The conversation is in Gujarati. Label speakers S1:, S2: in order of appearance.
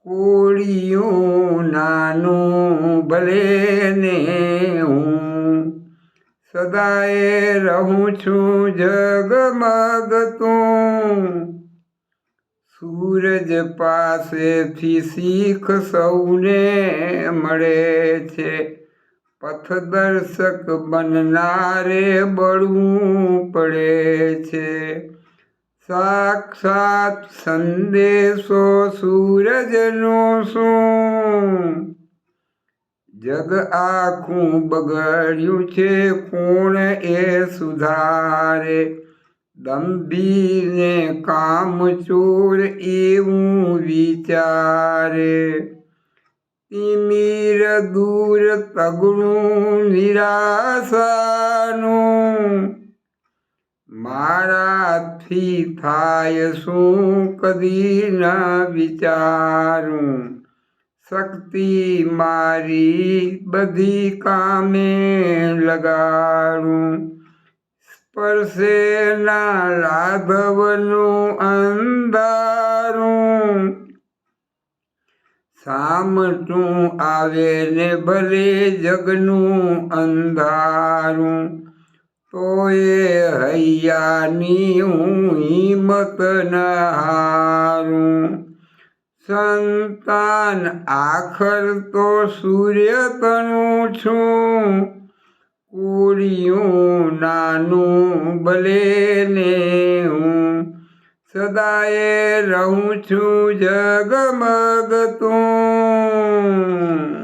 S1: કોળિયું નાનું ભલે ને હું સદાય રહું છું જગમગતું. સૂરજ પાસેથી શીખ સૌને મળે છે, પથદર્શક બનનારે બળવું પડે છે. સાક્ષાત સંદેશો સૂરજનો શું, જગ આખું બગડ્યું છે કોણ એ સુધારે. દંભીને કામચોર એવું વિચારે, તિમિર દૂર તગડું નિરાશાનું. મારાથી થાય શું કદી ન વિચારું, શક્તિ મારી બધી કામે લગાડું. સ્પર્શે ના લાઘવનું અંધારું, સામટું આવે ને ભલે જગનું અંધારું. તો એ હૈયાની હું હિંમત ન હારું. સંતાન આખર તો સૂર્ય તણું છું, કોળિયું નાનું ભલે ને હું સદાય રહું છું જગમગતું.